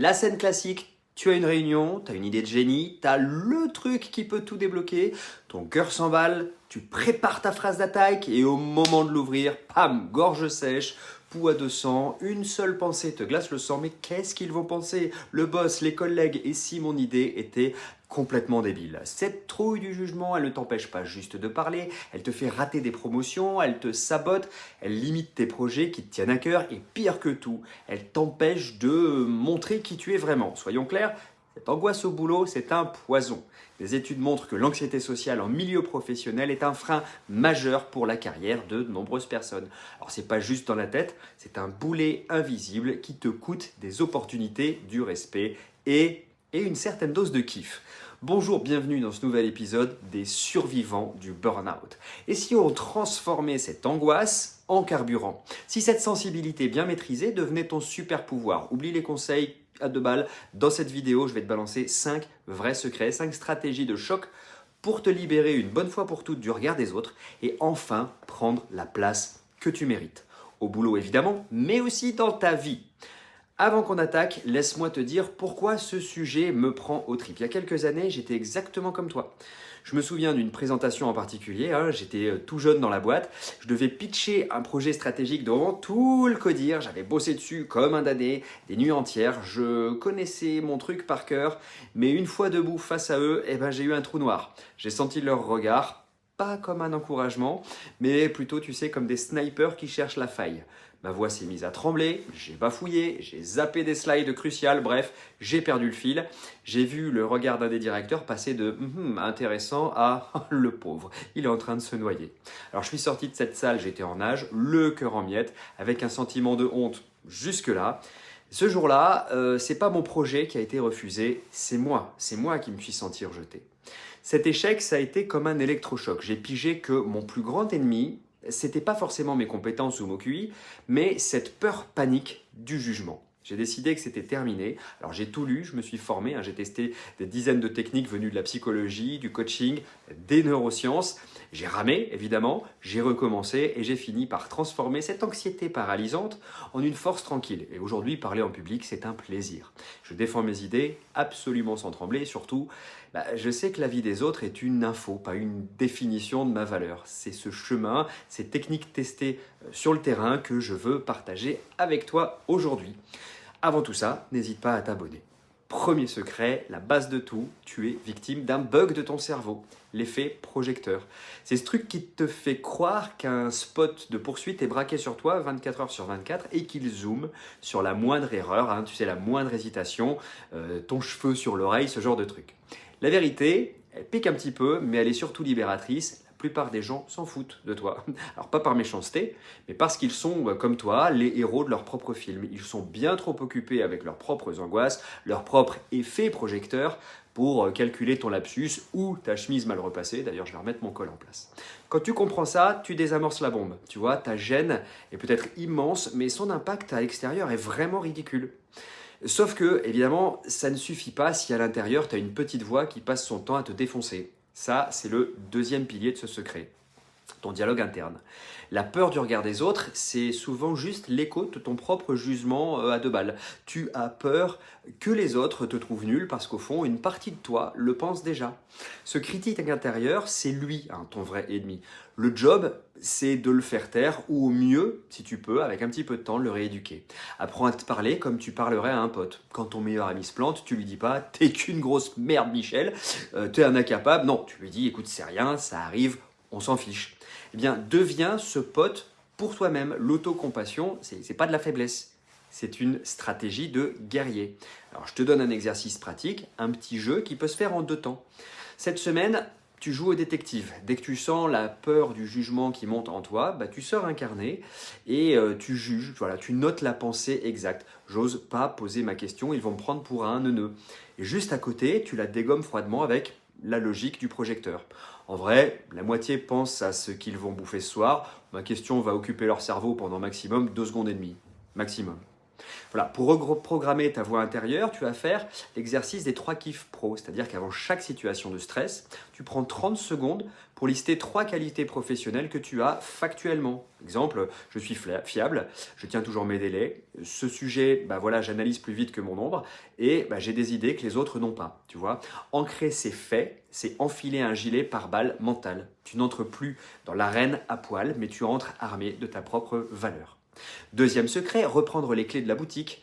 La scène classique, tu as une réunion, tu as une idée de génie, tu as le truc qui peut tout débloquer, ton cœur s'emballe, tu prépares ta phrase d'attaque et au moment de l'ouvrir, pam, gorge sèche, pouls à 200, une seule pensée te glace le sang, mais qu'est-ce qu'ils vont penser? Le boss, les collègues, et si mon idée était complètement débile? Cette trouille du jugement, elle ne t'empêche pas juste de parler, elle te fait rater des promotions, elle te sabote, elle limite tes projets qui te tiennent à cœur et pire que tout, elle t'empêche de montrer qui tu es vraiment. Soyons clairs, cette angoisse au boulot, c'est un poison. Les études montrent que l'anxiété sociale en milieu professionnel est un frein majeur pour la carrière de nombreuses personnes. Alors c'est pas juste dans la tête, c'est un boulet invisible qui te coûte des opportunités, du respect et une certaine dose de kiff. Bonjour, bienvenue dans ce nouvel épisode des survivants du burn-out. Et si on transformait cette angoisse en carburant? Si cette sensibilité bien maîtrisée devenait ton super pouvoir? Oublie les conseils à 2 balles. Dans cette vidéo, je vais te balancer 5 vrais secrets, 5 stratégies de choc pour te libérer une bonne fois pour toutes du regard des autres et enfin prendre la place que tu mérites. Au boulot évidemment, mais aussi dans ta vie. Avant qu'on attaque, laisse-moi te dire pourquoi ce sujet me prend aux tripes. Il y a quelques années, j'étais exactement comme toi. Je me souviens d'une présentation en particulier, j'étais tout jeune dans la boîte, je devais pitcher un projet stratégique devant tout le codir, j'avais bossé dessus comme un damné, des nuits entières, je connaissais mon truc par cœur, mais une fois debout face à eux, j'ai eu un trou noir. J'ai senti leur regard, pas comme un encouragement, mais plutôt, tu sais, comme des snipers qui cherchent la faille. Ma voix s'est mise à trembler, j'ai bafouillé, j'ai zappé des slides cruciales, bref, j'ai perdu le fil. J'ai vu le regard d'un des directeurs passer de intéressant à le pauvre, il est en train de se noyer. Alors je suis sorti de cette salle, j'étais en nage, le cœur en miettes, avec un sentiment de honte jusque-là. Ce jour-là, c'est pas mon projet qui a été refusé, c'est moi qui me suis senti rejeté. Cet échec, ça a été comme un électrochoc. J'ai pigé que mon plus grand ennemi, c'était pas forcément mes compétences ou mon QI, mais cette peur panique du jugement. J'ai décidé que c'était terminé. Alors j'ai tout lu, je me suis formé, j'ai testé des dizaines de techniques venues de la psychologie, du coaching, des neurosciences. J'ai ramé, évidemment, j'ai recommencé et j'ai fini par transformer cette anxiété paralysante en une force tranquille. Et aujourd'hui, parler en public, c'est un plaisir. Je défends mes idées absolument sans trembler et surtout, je sais que la vie des autres est une info, pas une définition de ma valeur. C'est ce chemin, ces techniques testées sur le terrain que je veux partager avec toi aujourd'hui. Avant tout ça, n'hésite pas à t'abonner. Premier secret, la base de tout, tu es victime d'un bug de ton cerveau, l'effet projecteur. C'est ce truc qui te fait croire qu'un spot de poursuite est braqué sur toi 24 heures sur 24 et qu'il zoome sur la moindre erreur, tu sais, la moindre hésitation, ton cheveu sur l'oreille, ce genre de truc. La vérité, elle pique un petit peu, mais elle est surtout libératrice. La plupart des gens s'en foutent de toi. Alors pas par méchanceté, mais parce qu'ils sont, comme toi, les héros de leur propre film. Ils sont bien trop occupés avec leurs propres angoisses, leurs propres effets projecteurs pour calculer ton lapsus ou ta chemise mal repassée. D'ailleurs, je vais remettre mon col en place. Quand tu comprends ça, tu désamorces la bombe. Tu vois, ta gêne est peut-être immense, mais son impact à l'extérieur est vraiment ridicule. Sauf que, évidemment, ça ne suffit pas si à l'intérieur, tu as une petite voix qui passe son temps à te défoncer. Ça, c'est le deuxième pilier de ce secret, ton dialogue interne. La peur du regard des autres, c'est souvent juste l'écho de ton propre jugement à 2 balles. Tu as peur que les autres te trouvent nul parce qu'au fond, une partie de toi le pense déjà. Ce critique intérieur, c'est lui, ton vrai ennemi. Le job, c'est de le faire taire ou au mieux, si tu peux, avec un petit peu de temps, le rééduquer. Apprends à te parler comme tu parlerais à un pote. Quand ton meilleur ami se plante, tu lui dis pas « t'es qu'une grosse merde Michel, t'es un incapable ». Non, tu lui dis « écoute, c'est rien, ça arrive, on s'en fiche ». Eh bien, deviens ce pote pour toi-même. L'autocompassion, c'est pas de la faiblesse. C'est une stratégie de guerrier. Alors, je te donne un exercice pratique, un petit jeu qui peut se faire en 2 temps. Cette semaine, tu joues au détective. Dès que tu sens la peur du jugement qui monte en toi, tu sors un carnet et tu juges, tu notes la pensée exacte. J'ose pas poser ma question, ils vont me prendre pour un neuneu. Et juste à côté, tu la dégommes froidement avec la logique du projecteur. En vrai, la moitié pense à ce qu'ils vont bouffer ce soir. Ma question va occuper leur cerveau pendant maximum 2 secondes et demie. Maximum. Voilà, pour reprogrammer ta voix intérieure, tu vas faire l'exercice des 3 kiffs pro, c'est-à-dire qu'avant chaque situation de stress, tu prends 30 secondes pour lister 3 qualités professionnelles que tu as factuellement. Exemple, je suis fiable, je tiens toujours mes délais, ce sujet, voilà, j'analyse plus vite que mon ombre et j'ai des idées que les autres n'ont pas. Tu vois, ancrer ces faits, c'est enfiler un gilet pare-balles mental. Tu n'entres plus dans l'arène à poil, mais tu entres armé de ta propre valeur. Deuxième secret, reprendre les clés de la boutique.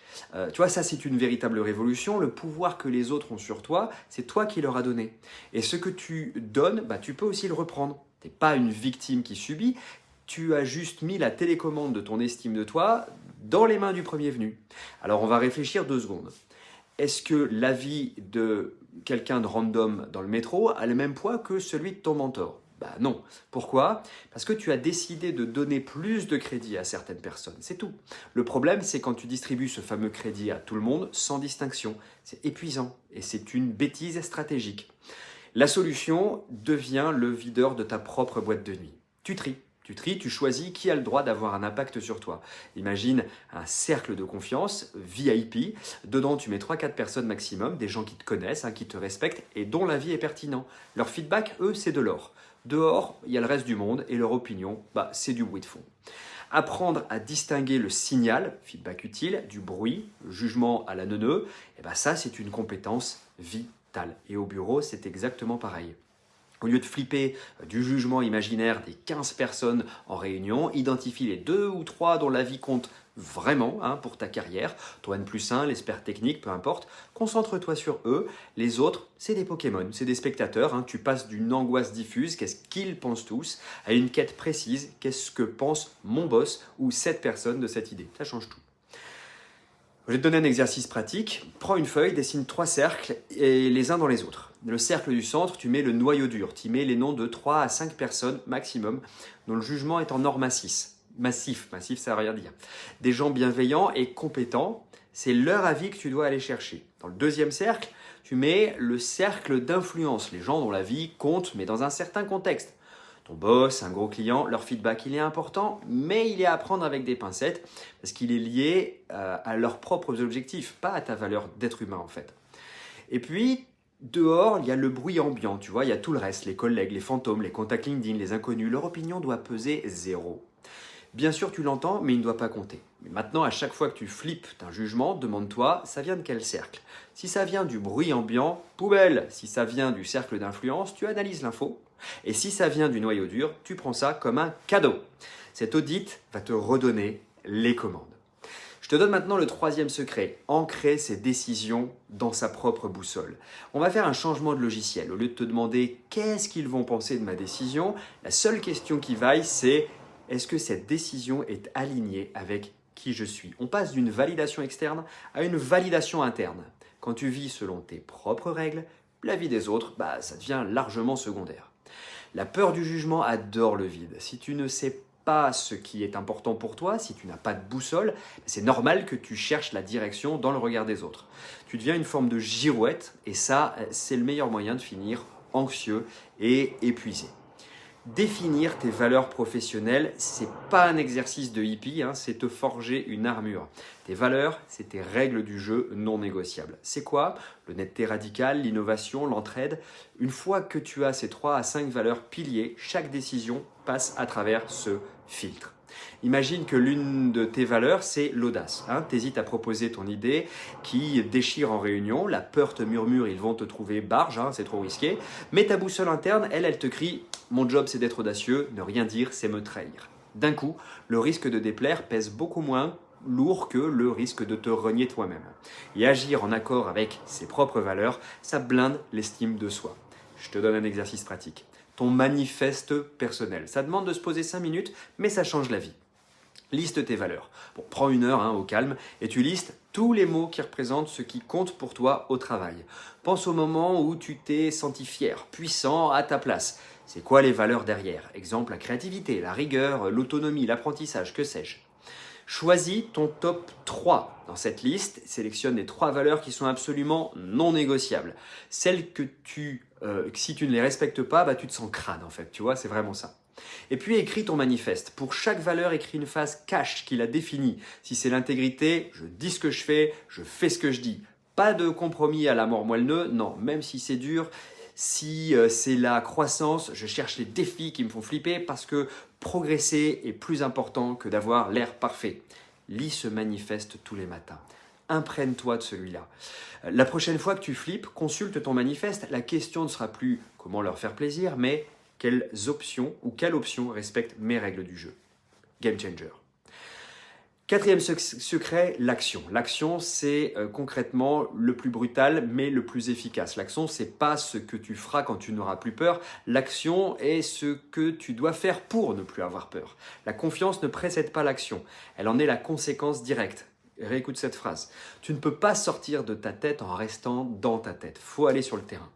Tu vois, ça c'est une véritable révolution. Le pouvoir que les autres ont sur toi, c'est toi qui leur as donné. Et ce que tu donnes, tu peux aussi le reprendre. Tu n'es pas une victime qui subit, tu as juste mis la télécommande de ton estime de toi dans les mains du premier venu. Alors on va réfléchir 2 secondes. Est-ce que l'avis de quelqu'un de random dans le métro a le même poids que celui de ton mentor ? Non. Pourquoi ? Parce que tu as décidé de donner plus de crédit à certaines personnes. C'est tout. Le problème, c'est quand tu distribues ce fameux crédit à tout le monde sans distinction. C'est épuisant et c'est une bêtise stratégique. La solution devient le videur de ta propre boîte de nuit. Tu tries. Tu choisis qui a le droit d'avoir un impact sur toi. Imagine un cercle de confiance VIP. Dedans, tu mets 3-4 personnes maximum, des gens qui te connaissent, qui te respectent et dont l'avis est pertinent. Leur feedback, eux, c'est de l'or. Dehors, il y a le reste du monde et leur opinion, c'est du bruit de fond. Apprendre à distinguer le signal, feedback utile, du bruit, jugement à la neuneu, ça, c'est une compétence vitale. Et au bureau, c'est exactement pareil. Au lieu de flipper du jugement imaginaire des 15 personnes en réunion, identifie les 2 ou 3 dont l'avis compte vraiment pour ta carrière, ton N+1, l'expert technique, peu importe. Concentre-toi sur eux. Les autres, c'est des Pokémon, c'est des spectateurs. Tu passes d'une angoisse diffuse, qu'est-ce qu'ils pensent tous, à une quête précise, qu'est-ce que pense mon boss ou cette personne de cette idée. Ça change tout. Je vais te donner un exercice pratique. Prends une feuille, dessine 3 cercles et les uns dans les autres. Le cercle du centre, tu mets le noyau dur. Tu mets les noms de 3 à 5 personnes maximum dont le jugement est en or massif, ça veut rien dire. Des gens bienveillants et compétents, c'est leur avis que tu dois aller chercher. Dans le deuxième cercle, tu mets le cercle d'influence, les gens dont l'avis compte, mais dans un certain contexte. Ton boss, un gros client, leur feedback, il est important, mais il est à prendre avec des pincettes parce qu'il est lié à leurs propres objectifs, pas à ta valeur d'être humain en fait. Et puis, dehors, il y a le bruit ambiant, tu vois, il y a tout le reste, les collègues, les fantômes, les contacts LinkedIn, les inconnus, leur opinion doit peser 0. Bien sûr, tu l'entends, mais il ne doit pas compter. Mais maintenant, à chaque fois que tu flippes d'un jugement, demande-toi, ça vient de quel cercle ? Si ça vient du bruit ambiant, poubelle. Si ça vient du cercle d'influence, tu analyses l'info. Et si ça vient du noyau dur, tu prends ça comme un cadeau. Cet audit va te redonner les commandes. Je te donne maintenant le 3e secret, ancrer ses décisions dans sa propre boussole. On va faire un changement de logiciel. Au lieu de te demander qu'est-ce qu'ils vont penser de ma décision, la seule question qui vaille, c'est est-ce que cette décision est alignée avec qui je suis ? On passe d'une validation externe à une validation interne. Quand tu vis selon tes propres règles, la vie des autres, ça devient largement secondaire. La peur du jugement adore le vide. Si tu ne sais pas ce qui est important pour toi, si tu n'as pas de boussole, c'est normal que tu cherches la direction dans le regard des autres. Tu deviens une forme de girouette et ça, c'est le meilleur moyen de finir anxieux et épuisé. Définir tes valeurs professionnelles, c'est pas un exercice de hippie, c'est te forger une armure. Tes valeurs, c'est tes règles du jeu non négociables. C'est quoi ? L'honnêteté radicale, l'innovation, l'entraide. Une fois que tu as ces 3 à 5 valeurs piliers, chaque décision passe à travers ce filtre. Imagine que l'une de tes valeurs, c'est l'audace. T'hésites à proposer ton idée qui déchire en réunion, la peur te murmure, ils vont te trouver barge, c'est trop risqué. Mais ta boussole interne, elle te crie « Mon job, c'est d'être audacieux, ne rien dire, c'est me trahir ». D'un coup, le risque de déplaire pèse beaucoup moins lourd que le risque de te renier toi-même. Et agir en accord avec ses propres valeurs, ça blinde l'estime de soi. Je te donne un exercice pratique. Ton manifeste personnel. Ça demande de se poser 5 minutes, mais ça change la vie. Liste tes valeurs. Prends 1 heure au calme et tu listes tous les mots qui représentent ce qui compte pour toi au travail. Pense au moment où tu t'es senti fier, puissant, à ta place. C'est quoi les valeurs derrière ? Exemple, la créativité, la rigueur, l'autonomie, l'apprentissage, que sais-je ? Choisis ton top 3 dans cette liste. Sélectionne les 3 valeurs qui sont absolument non négociables. Celles que si tu ne les respectes pas, tu te sens crade en fait. Tu vois, c'est vraiment ça. Et puis écris ton manifeste. Pour chaque valeur, écris une phrase cash qui la définit. Si c'est l'intégrité, je dis ce que je fais ce que je dis. Pas de compromis à la mort moelleux, non, même si c'est dur. Si c'est la croissance, je cherche les défis qui me font flipper parce que progresser est plus important que d'avoir l'air parfait. Lis ce manifeste tous les matins. Imprègne-toi de celui-là. La prochaine fois que tu flippes, consulte ton manifeste. La question ne sera plus comment leur faire plaisir, mais quelle option respecte mes règles du jeu. Game changer. Quatrième secret, l'action. L'action, c'est concrètement le plus brutal, mais le plus efficace. L'action, c'est pas ce que tu feras quand tu n'auras plus peur. L'action est ce que tu dois faire pour ne plus avoir peur. La confiance ne précède pas l'action. Elle en est la conséquence directe. Réécoute cette phrase. Tu ne peux pas sortir de ta tête en restant dans ta tête. Faut aller sur le terrain.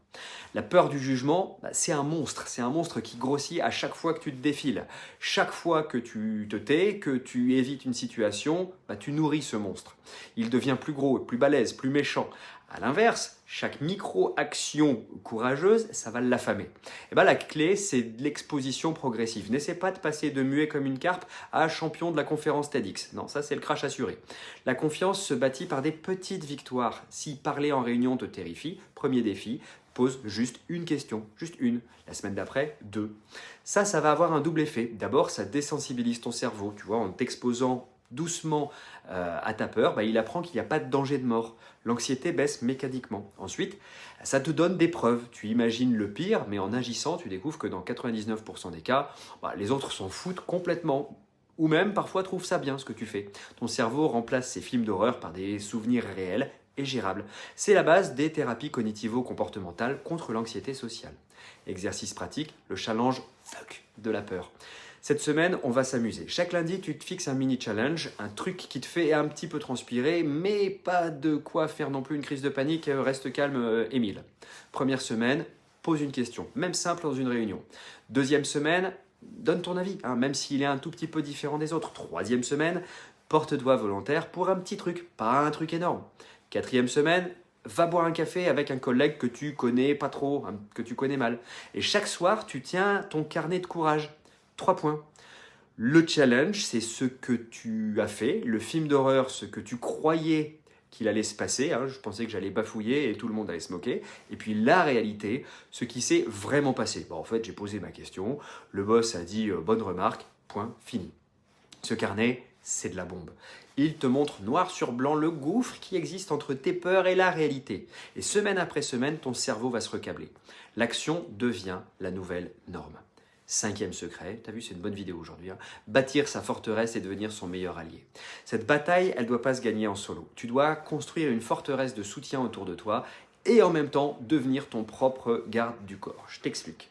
La peur du jugement, c'est un monstre. C'est un monstre qui grossit à chaque fois que tu te défiles. Chaque fois que tu te tais, que tu évites une situation, tu nourris ce monstre. Il devient plus gros, plus balèze, plus méchant. À l'inverse, chaque micro-action courageuse, ça va l'affamer. Et la clé, c'est de l'exposition progressive. N'essaie pas de passer de muet comme une carpe à champion de la conférence TEDx. Non, ça c'est le crash assuré. La confiance se bâtit par des petites victoires. Si parler en réunion te terrifie, premier défi, pose juste une question, juste une. La semaine d'après, 2. Ça va avoir un double effet. D'abord, ça désensibilise ton cerveau. Tu vois, en t'exposant doucement à ta peur, il apprend qu'il n'y a pas de danger de mort. L'anxiété baisse mécaniquement. Ensuite, ça te donne des preuves. Tu imagines le pire, mais en agissant, tu découvres que dans 99% des cas, les autres s'en foutent complètement. Ou même parfois trouvent ça bien ce que tu fais. Ton cerveau remplace ces films d'horreur par des souvenirs réels et gérables. C'est la base des thérapies cognitivo-comportementales contre l'anxiété sociale. Exercice pratique, le challenge fuck de la peur. Cette semaine, on va s'amuser. Chaque lundi, tu te fixes un mini challenge, un truc qui te fait un petit peu transpirer, mais pas de quoi faire non plus une crise de panique. Reste calme, Émile. Première semaine, pose une question, même simple dans une réunion. Deuxième semaine, donne ton avis, même s'il est un tout petit peu différent des autres. Troisième semaine, porte-toi volontaire pour un petit truc, pas un truc énorme. Quatrième semaine, va boire un café avec un collègue que tu connais pas trop, que tu connais mal. Et chaque soir, tu tiens ton carnet de courage. 3 points. Le challenge, c'est ce que tu as fait. Le film d'horreur, ce que tu croyais qu'il allait se passer. Je pensais que j'allais bafouiller et tout le monde allait se moquer. Et puis la réalité, ce qui s'est vraiment passé. En fait, j'ai posé ma question. Le boss a dit bonne remarque. Point, fini. Ce carnet, c'est de la bombe. Il te montre noir sur blanc le gouffre qui existe entre tes peurs et la réalité. Et semaine après semaine, ton cerveau va se recabler. L'action devient la nouvelle norme. 5e secret, tu as vu, c'est une bonne vidéo aujourd'hui, bâtir sa forteresse et devenir son meilleur allié. Cette bataille, elle ne doit pas se gagner en solo. Tu dois construire une forteresse de soutien autour de toi et en même temps devenir ton propre garde du corps. Je t'explique.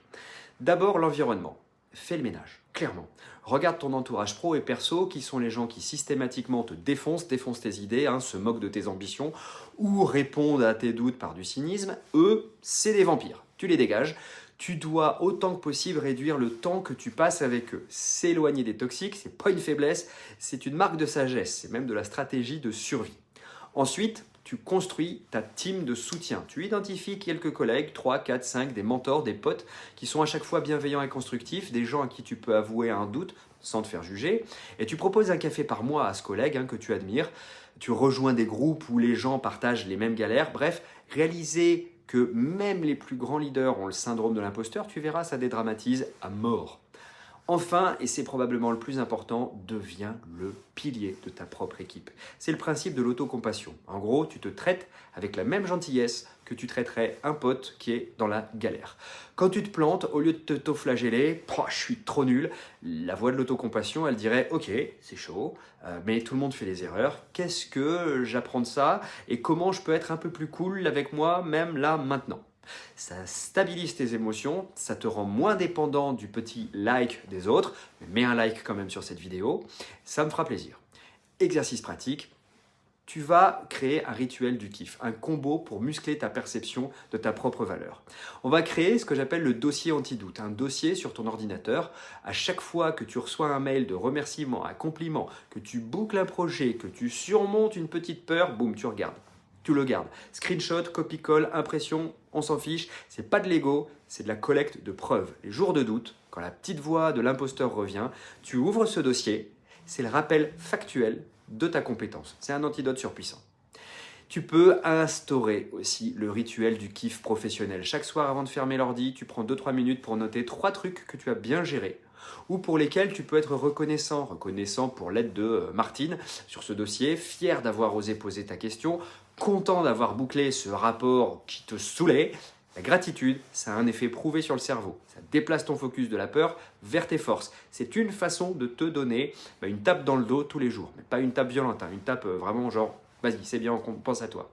D'abord, l'environnement. Fais le ménage, clairement. Regarde ton entourage pro et perso, qui sont les gens qui systématiquement te défoncent tes idées, se moquent de tes ambitions ou répondent à tes doutes par du cynisme. Eux, c'est des vampires. Tu les dégages. Tu dois autant que possible réduire le temps que tu passes avec eux. S'éloigner des toxiques, c'est pas une faiblesse, c'est une marque de sagesse, c'est même de la stratégie de survie. Ensuite, tu construis ta team de soutien. Tu identifies quelques collègues, 3, 4, 5, des mentors, des potes qui sont à chaque fois bienveillants et constructifs, des gens à qui tu peux avouer un doute sans te faire juger. Et tu proposes un café par mois à ce collègue que tu admires. Tu rejoins des groupes où les gens partagent les mêmes galères. Bref, réaliser que même les plus grands leaders ont le syndrome de l'imposteur, tu verras, ça dédramatise à mort. Enfin, et c'est probablement le plus important, deviens le pilier de ta propre équipe. C'est le principe de l'autocompassion. En gros, tu te traites avec la même gentillesse que tu traiterais un pote qui est dans la galère. Quand tu te plantes, au lieu de t'auto-flageller, je suis trop nul, la voix de l'autocompassion, elle dirait « Ok, c'est chaud, mais tout le monde fait des erreurs. Qu'est-ce que j'apprends de ça et comment je peux être un peu plus cool avec moi, même là, maintenant ?» Ça stabilise tes émotions, ça te rend moins dépendant du petit like des autres, mais mets un like quand même sur cette vidéo, ça me fera plaisir. Exercice pratique, tu vas créer un rituel du kiff, un combo pour muscler ta perception de ta propre valeur. On va créer ce que j'appelle le dossier anti-doute, un dossier sur ton ordinateur. À chaque fois que tu reçois un mail de remerciement, un compliment, que tu boucles un projet, que tu surmontes une petite peur, boum, tu regardes. tu le gardes. Screenshot, copie-colle, impression, on s'en fiche. C'est pas de l'ego, c'est de la collecte de preuves. Les jours de doute, quand la petite voix de l'imposteur revient, tu ouvres ce dossier, c'est le rappel factuel de ta compétence. C'est un antidote surpuissant. Tu peux instaurer aussi le rituel du kiff professionnel. Chaque soir avant de fermer l'ordi, tu prends 2-3 minutes pour noter 3 trucs que tu as bien gérés ou pour lesquels tu peux être reconnaissant. Reconnaissant pour l'aide de Martine sur ce dossier, fier d'avoir osé poser ta question, content d'avoir bouclé ce rapport qui te saoulait. La gratitude, ça a un effet prouvé sur le cerveau. Ça déplace ton focus de la peur vers tes forces. C'est une façon de te donner une tape dans le dos tous les jours. Mais pas une tape violente, une tape vraiment genre « vas-y, c'est bien, on pense à toi ».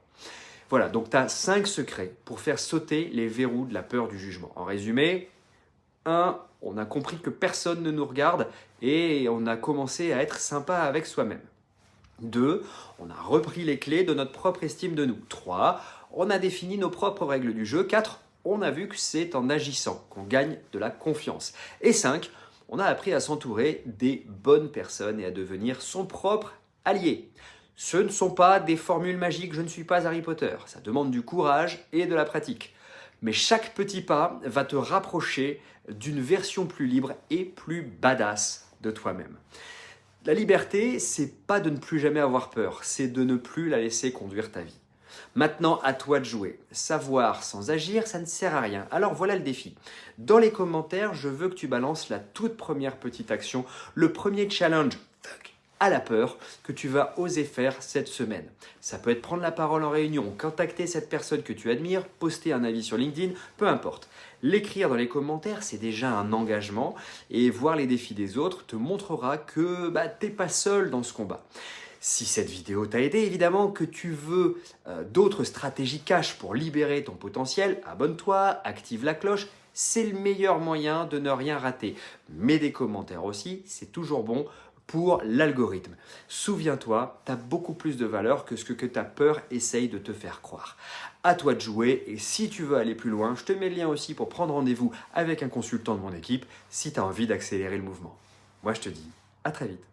Voilà, donc tu as 5 secrets pour faire sauter les verrous de la peur du jugement. En résumé, 1, on a compris que personne ne nous regarde et on a commencé à être sympa avec soi-même. 2, on a repris les clés de notre propre estime de nous. 3, on a défini nos propres règles du jeu. 4, on a vu que c'est en agissant qu'on gagne de la confiance. Et 5, on a appris à s'entourer des bonnes personnes et à devenir son propre allié. Ce ne sont pas des formules magiques, je ne suis pas Harry Potter. Ça demande du courage et de la pratique. Mais chaque petit pas va te rapprocher d'une version plus libre et plus badass de toi-même. La liberté, c'est pas de ne plus jamais avoir peur, c'est de ne plus la laisser conduire ta vie. Maintenant, à toi de jouer. Savoir sans agir, ça ne sert à rien. Alors voilà le défi. Dans les commentaires, je veux que tu balances la toute première petite action, le premier challenge à la peur que tu vas oser faire cette semaine. Ça peut être prendre la parole en réunion, contacter cette personne que tu admires, poster un avis sur LinkedIn, peu importe. L'écrire dans les commentaires, c'est déjà un engagement et voir les défis des autres te montrera que t'es pas seul dans ce combat. Si cette vidéo t'a aidé, évidemment que tu veux d'autres stratégies cash pour libérer ton potentiel, abonne-toi, active la cloche. C'est le meilleur moyen de ne rien rater. Mets des commentaires aussi, c'est toujours bon pour l'algorithme. Souviens-toi, tu as beaucoup plus de valeur que ce que ta peur essaye de te faire croire. À toi de jouer et si tu veux aller plus loin, je te mets le lien aussi pour prendre rendez-vous avec un consultant de mon équipe si tu as envie d'accélérer le mouvement. Moi, je te dis à très vite.